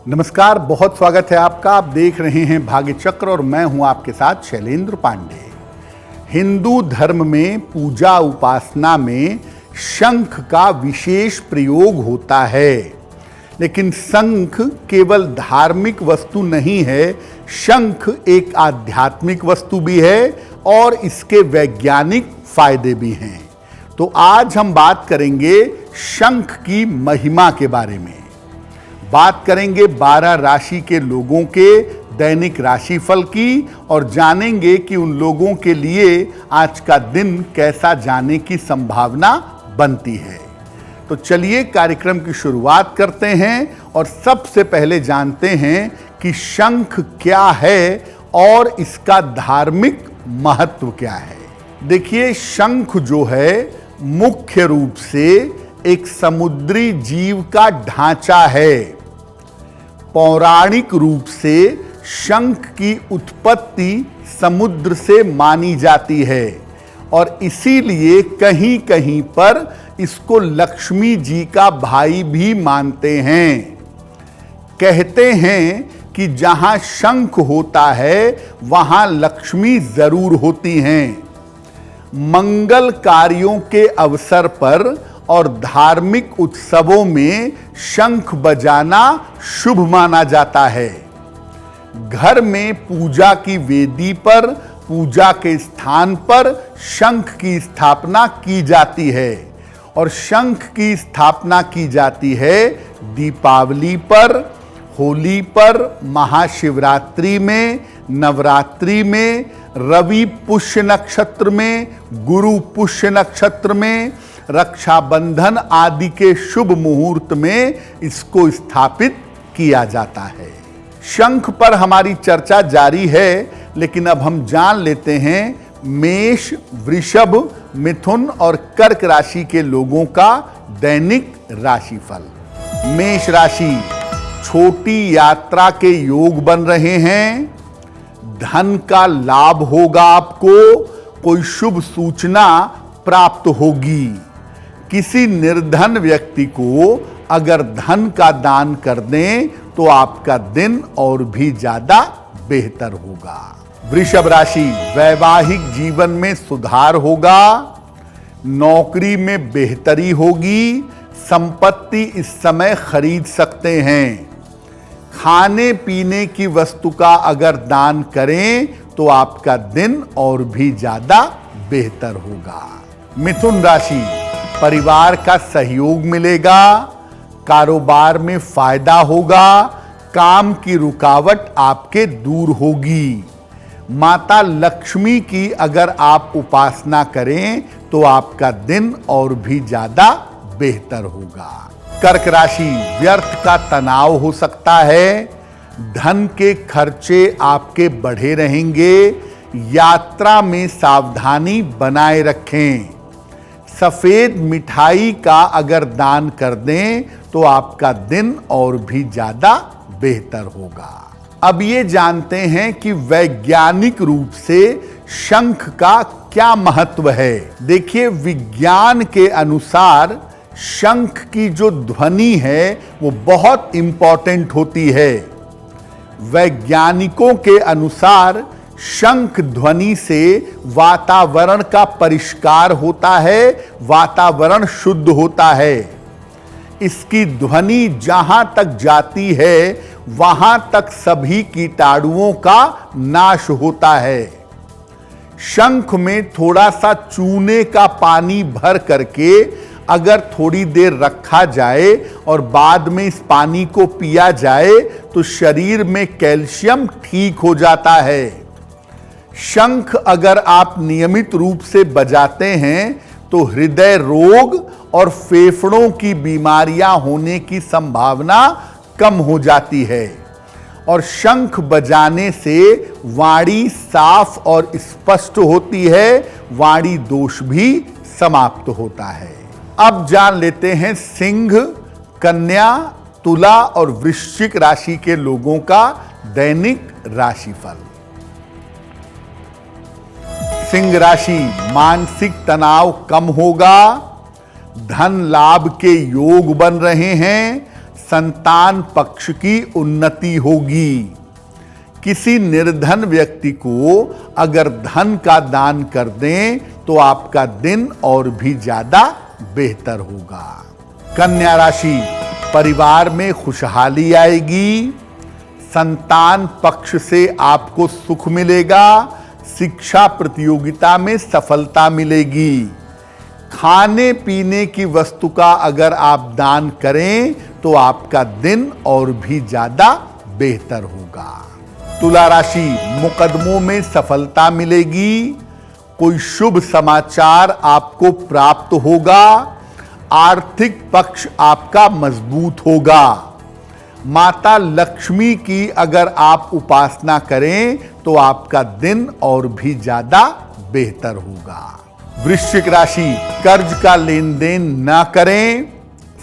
नमस्कार, बहुत स्वागत है आपका। आप देख रहे हैं भाग्य चक्र और मैं हूं आपके साथ शैलेंद्र पांडे। हिंदू धर्म में पूजा उपासना में शंख का विशेष प्रयोग होता है, लेकिन शंख केवल धार्मिक वस्तु नहीं है। शंख एक आध्यात्मिक वस्तु भी है और इसके वैज्ञानिक फायदे भी हैं। तो आज हम बात करेंगे शंख की महिमा के बारे में। बात करेंगे 12 राशि के लोगों के दैनिक राशिफल की और जानेंगे कि उन लोगों के लिए आज का दिन कैसा जाने की संभावना बनती है। तो चलिए कार्यक्रम की शुरुआत करते हैं और सबसे पहले जानते हैं कि शंख क्या है और इसका धार्मिक महत्व क्या है। देखिए, शंख जो है मुख्य रूप से एक समुद्री जीव का ढांचा है। पौराणिक रूप से शंख की उत्पत्ति समुद्र से मानी जाती है और इसीलिए कहीं कहीं पर इसको लक्ष्मी जी का भाई भी मानते हैं। कहते हैं कि जहां शंख होता है वहां लक्ष्मी जरूर होती हैं। मंगल कार्यों के अवसर पर और धार्मिक उत्सवों में शंख बजाना शुभ माना जाता है। घर में पूजा की वेदी पर, पूजा के स्थान पर शंख की स्थापना की जाती है और शंख की स्थापना की जाती है दीपावली पर, होली पर, महाशिवरात्रि में, नवरात्रि में, रवि पुष्य नक्षत्र में, गुरु पुष्य नक्षत्र में, रक्षाबंधन आदि के शुभ मुहूर्त में इसको स्थापित किया जाता है। शंख पर हमारी चर्चा जारी है, लेकिन अब हम जान लेते हैं मेष, वृषभ, मिथुन और कर्क राशि के लोगों का दैनिक राशिफल। मेष राशि, छोटी यात्रा के योग बन रहे हैं। धन का लाभ होगा आपको। कोई शुभ सूचना प्राप्त होगी। किसी निर्धन व्यक्ति को अगर धन का दान कर दें तो आपका दिन और भी ज्यादा बेहतर होगा। वृषभ राशि, वैवाहिक जीवन में सुधार होगा। नौकरी में बेहतरी होगी। संपत्ति इस समय खरीद सकते हैं। खाने पीने की वस्तु का अगर दान करें तो आपका दिन और भी ज्यादा बेहतर होगा। मिथुन राशि, परिवार का सहयोग मिलेगा। कारोबार में फायदा होगा। काम की रुकावट आपके दूर होगी। माता लक्ष्मी की अगर आप उपासना करें तो आपका दिन और भी ज्यादा बेहतर होगा। कर्क राशि, व्यर्थ का तनाव हो सकता है। धन के खर्चे आपके बढ़े रहेंगे। यात्रा में सावधानी बनाए रखें। सफेद मिठाई का अगर दान कर दें तो आपका दिन और भी ज्यादा बेहतर होगा। अब ये जानते हैं कि वैज्ञानिक रूप से शंख का क्या महत्व है। देखिए, विज्ञान के अनुसार शंख की जो ध्वनि है वो बहुत इंपॉर्टेंट होती है। वैज्ञानिकों के अनुसार शंख ध्वनि से वातावरण का परिष्कार होता है, वातावरण शुद्ध होता है। इसकी ध्वनि जहां तक जाती है वहां तक सभी कीटाणुओं का नाश होता है। शंख में थोड़ा सा चूने का पानी भर करके अगर थोड़ी देर रखा जाए और बाद में इस पानी को पिया जाए तो शरीर में कैल्शियम ठीक हो जाता है। शंख अगर आप नियमित रूप से बजाते हैं तो हृदय रोग और फेफड़ों की बीमारियां होने की संभावना कम हो जाती है और शंख बजाने से वाणी साफ और स्पष्ट होती है। वाणी दोष भी समाप्त होता है। अब जान लेते हैं सिंह, कन्या, तुला और वृश्चिक राशि के लोगों का दैनिक राशिफल। सिंह राशि, मानसिक तनाव कम होगा। धन लाभ के योग बन रहे हैं। संतान पक्ष की उन्नति होगी। किसी निर्धन व्यक्ति को अगर धन का दान कर दें तो आपका दिन और भी ज्यादा बेहतर होगा। कन्या राशि, परिवार में खुशहाली आएगी, संतान पक्ष से आपको सुख मिलेगा, शिक्षा प्रतियोगिता में सफलता मिलेगी। खाने पीने की वस्तु का अगर आप दान करें तो आपका दिन और भी ज्यादा बेहतर होगा। तुला राशि, मुकदमों में सफलता मिलेगी, कोई शुभ समाचार आपको प्राप्त होगा, आर्थिक पक्ष आपका मजबूत होगा। माता लक्ष्मी की अगर आप उपासना करें तो आपका दिन और भी ज्यादा बेहतर होगा। वृश्चिक राशि, कर्ज का लेन देन न करें,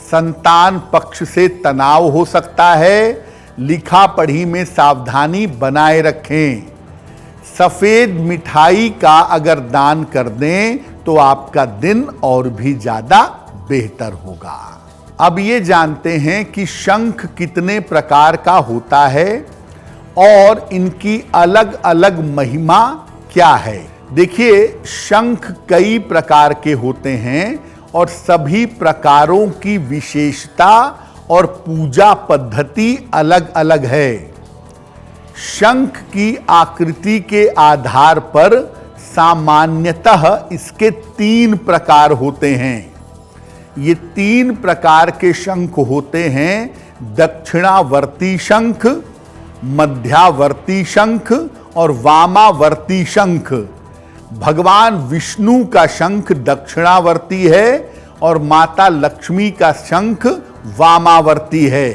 संतान पक्ष से तनाव हो सकता है, लिखा पढ़ी में सावधानी बनाए रखें। सफेद मिठाई का अगर दान कर दें तो आपका दिन और भी ज्यादा बेहतर होगा। अब ये जानते हैं कि शंख कितने प्रकार का होता है और इनकी अलग अलग महिमा क्या है। देखिए, शंख कई प्रकार के होते हैं और सभी प्रकारों की विशेषता और पूजा पद्धति अलग अलग है। शंख की आकृति के आधार पर सामान्यतः इसके 3 प्रकार होते हैं। ये 3 प्रकार के शंख होते हैं: दक्षिणावर्ती शंख, मध्यावर्ती शंख और वामावर्ती शंख। भगवान विष्णु का शंख दक्षिणावर्ती है और माता लक्ष्मी का शंख वामावर्ती है।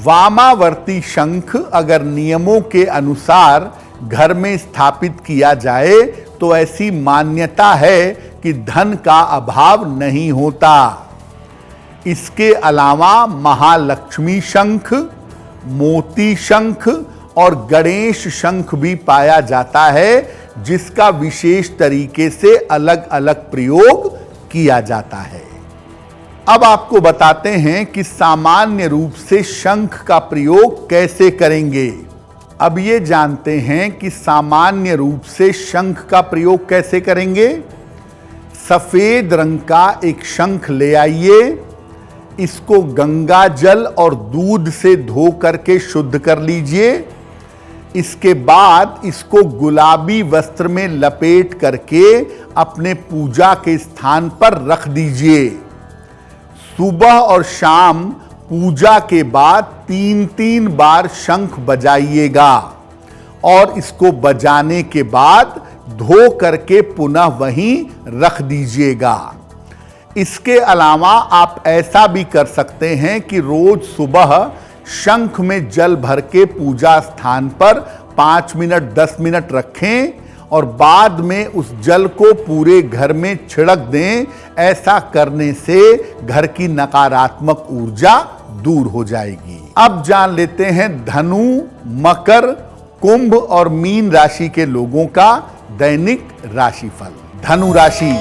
वामावर्ती शंख अगर नियमों के अनुसार घर में स्थापित किया जाए तो ऐसी मान्यता है कि धन का अभाव नहीं होता। इसके अलावा महालक्ष्मी शंख, मोती शंख और गणेश शंख भी पाया जाता है, जिसका विशेष तरीके से अलग अलग प्रयोग किया जाता है। अब आपको बताते हैं कि सामान्य रूप से शंख का प्रयोग कैसे करेंगे। अब ये जानते हैं कि सामान्य रूप से शंख का प्रयोग कैसे करेंगे। सफेद रंग का एक शंख ले आइए, इसको गंगा जल और दूध से धो करके शुद्ध कर लीजिए। इसके बाद इसको गुलाबी वस्त्र में लपेट करके अपने पूजा के स्थान पर रख दीजिए। सुबह और शाम पूजा के बाद 3-3 बार शंख बजाइएगा और इसको बजाने के बाद धो करके पुनः वहीं रख दीजिएगा। इसके अलावा आप ऐसा भी कर सकते हैं कि रोज सुबह शंख में जल भर के पूजा स्थान पर 5 मिनट 10 मिनट रखें और बाद में उस जल को पूरे घर में छिड़क दें। ऐसा करने से घर की नकारात्मक ऊर्जा दूर हो जाएगी। अब जान लेते हैं धनु, मकर, कुंभ और मीन राशि के लोगों का दैनिक राशिफल। धनु राशि,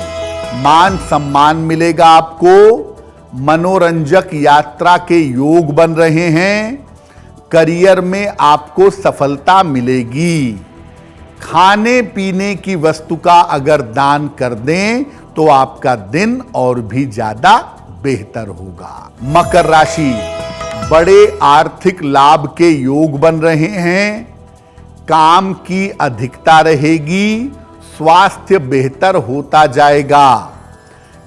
मान सम्मान मिलेगा आपको, मनोरंजक यात्रा के योग बन रहे हैं, करियर में आपको सफलता मिलेगी। खाने पीने की वस्तु का अगर दान कर दें तो आपका दिन और भी ज्यादा बेहतर होगा। मकर राशि, बड़े आर्थिक लाभ के योग बन रहे हैं, काम की अधिकता रहेगी, स्वास्थ्य बेहतर होता जाएगा।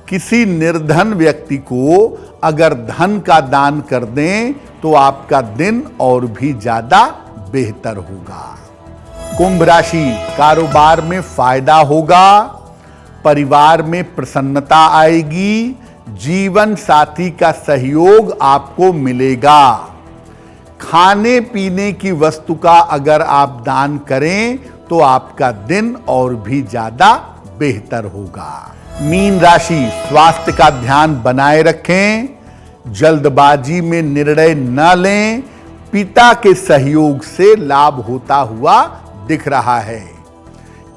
किसी निर्धन व्यक्ति को अगर धन का दान कर दें तो आपका दिन और भी ज्यादा बेहतर होगा। कुंभ राशि, कारोबार में फायदा होगा, परिवार में प्रसन्नता आएगी, जीवन साथी का सहयोग आपको मिलेगा। खाने पीने की वस्तु का अगर आप दान करें तो आपका दिन और भी ज्यादा बेहतर होगा। मीन राशि, स्वास्थ्य का ध्यान बनाए रखें, जल्दबाजी में निर्णय न लें, पिता के सहयोग से लाभ होता हुआ दिख रहा है।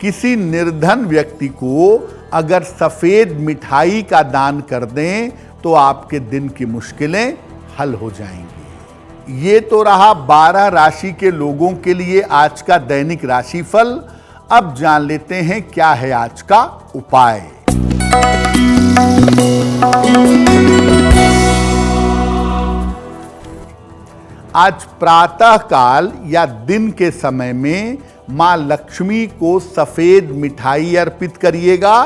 किसी निर्धन व्यक्ति को अगर सफेद मिठाई का दान कर दें तो आपके दिन की मुश्किलें हल हो जाएंगी। ये तो रहा 12 राशि के लोगों के लिए आज का दैनिक राशिफल। अब जान लेते हैं क्या है आज का उपाय। आज प्रातः काल या दिन के समय में मां लक्ष्मी को सफेद मिठाई अर्पित करिएगा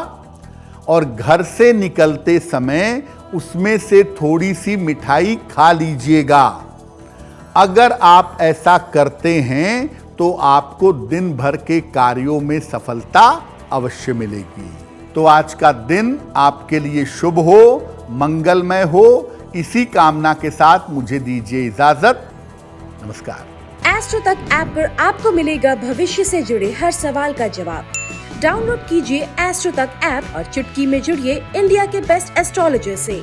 और घर से निकलते समय उसमें से थोड़ी सी मिठाई खा लीजिएगा। अगर आप ऐसा करते हैं तो आपको दिन भर के कार्यों में सफलता अवश्य मिलेगी। तो आज का दिन आपके लिए शुभ हो, मंगलमय हो, इसी कामना के साथ मुझे दीजिए इजाजत। नमस्कार। एस्ट्रो तक ऐप पर आपको मिलेगा भविष्य से जुड़े हर सवाल का जवाब। डाउनलोड कीजिए एस्ट्रो तक ऐप और चुटकी में जुड़िए इंडिया के बेस्ट एस्ट्रोलॉजर से।